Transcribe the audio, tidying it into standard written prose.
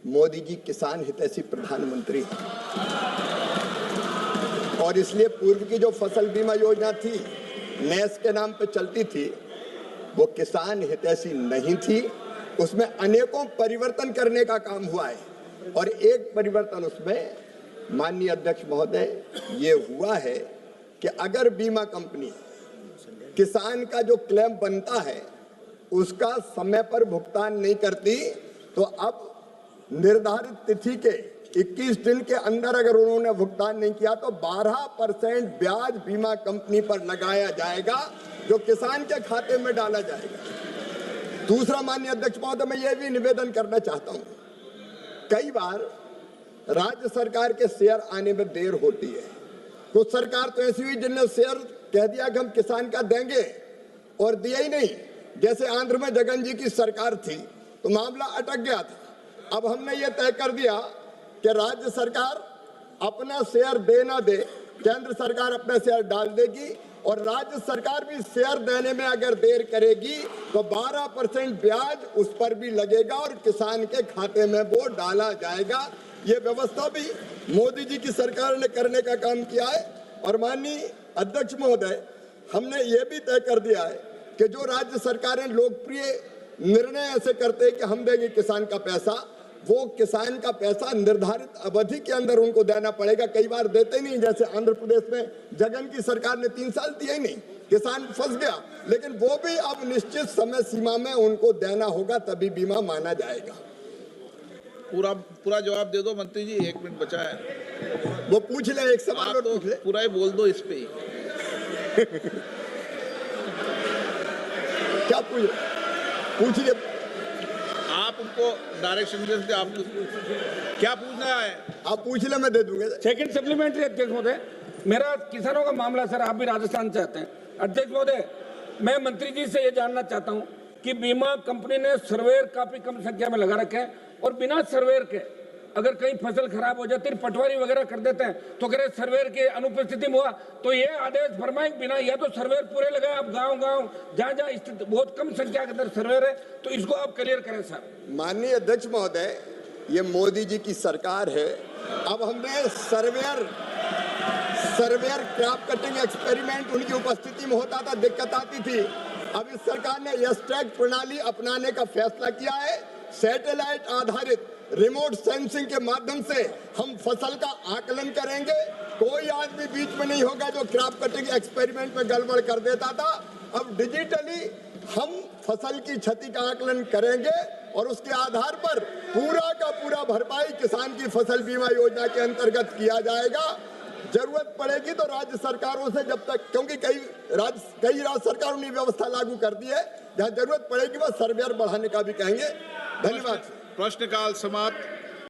मोदी जी किसान हितैषी प्रधानमंत्री हैं और इसलिए पूर्व की जो फसल बीमा योजना थी, नेस के नाम पे चलती थी, वो किसान हितैषी नहीं थी। उसमें अनेकों परिवर्तन करने का काम हुआ है और एक परिवर्तन उसमें माननीय अध्यक्ष महोदय ये हुआ है कि अगर बीमा कंपनी किसान का जो क्लेम बनता है उसका समय पर भुगतान नहीं करती तो अब निर्धारित तिथि के 21 दिन के अंदर अगर उन्होंने भुगतान नहीं किया तो 12% ब्याज बीमा कंपनी पर लगाया जाएगा जो किसान के खाते में डाला जाएगा। दूसरा माननीय अध्यक्ष महोदय, मैं ये भी निवेदन करना चाहता हूँ, कई बार राज्य सरकार के शेयर आने में देर होती है। कुछ सरकार तो ऐसी हुई जिनने शेयर कह दिया कि हम किसान का देंगे और दिया ही नहीं। जैसे आंध्र में जगन जी की सरकार थी तो मामला अटक गया था। अब हमने ये तय कर दिया कि राज्य सरकार अपना शेयर दे ना दे, केंद्र सरकार अपना शेयर डाल देगी और राज्य सरकार भी शेयर देने में अगर देर करेगी तो 12% ब्याज उस पर भी लगेगा और किसान के खाते में वो डाला जाएगा। ये व्यवस्था भी मोदी जी की सरकार ने करने का काम किया है। और माननीय अध्यक्ष महोदय, हमने ये भी तय कर दिया है कि जो राज्य सरकारें लोकप्रिय निर्णय ऐसे करते हैं कि हम देंगे किसान का पैसा, वो किसान का पैसा निर्धारित अवधि के अंदर उनको देना पड़ेगा। कई बार देते नहीं, जैसे आंध्र प्रदेश में जगन की सरकार ने 3 साल दिया ही नहीं, किसान फंस गया। लेकिन वो भी अब निश्चित समय सीमा में उनको देना होगा, तभी बीमा माना जाएगा। पूरा जवाब दे दो मंत्री जी, 1 मिनट बचा है। वो पूछ ले, एक सवाल और पूछ ले। पूरा ही बोल दो इस पे। क्या पूछिए। आप उनको डायरेक्शन दे, आप क्या पूछना है आप पूछ ले, मैं दे दूंगा। सेकंड सप्लीमेंट्री अध्यक्ष महोदय, मेरा किसानों का मामला सर, आप भी राजस्थान से आते हैं। अध्यक्ष महोदय, मैं मंत्री जी से ये जानना चाहता हूँ कि बीमा कंपनी ने सर्वेयर काफी कम संख्या में लगा रखे हैं और बिना सर्वेयर के अगर कहीं फसल खराब हो जाती है, पटवारी वगैरह कर देते हैं, तो अगर सर्वेयर के अनुपस्थिति में हुआ तो ये आदेश फरमाएं बिना, या तो सर्वेयर पूरे लगाए। आप गांव जहाँ स्थित बहुत कम संख्या के अंदर सर्वेयर है, तो इसको आप क्लियर करें सर। माननीय अध्यक्ष महोदय, ये मोदी जी की सरकार है। अब हमने सर्वेयर क्रॉप कटिंग एक्सपेरिमेंट उनकी उपस्थिति में होता था, दिक्कत आती थी। अब इस सरकार ने यस टैग प्रणाली अपनाने का फैसला किया है। सैटेलाइट आधारित रिमोट सेंसिंग के माध्यम से हम फसल का आकलन करेंगे। कोई आदमी बीच में नहीं होगा जो क्रॉप कटिंग एक्सपेरिमेंट में गड़बड़ कर देता था। अब डिजिटली हम फसल की क्षति का आकलन करेंगे और उसके आधार पर पूरा का पूरा भरपाई किसान की फसल बीमा योजना के अंतर्गत किया जाएगा। जरूरत पड़ेगी तो राज्य सरकारों से, जब तक, क्योंकि कई राज्य सरकारों ने व्यवस्था लागू कर दी है, जहाँ जरूरत पड़ेगी वह सर्वेयर बढ़ाने का भी कहेंगे। धन्यवाद। प्रश्नकाल समाप्त।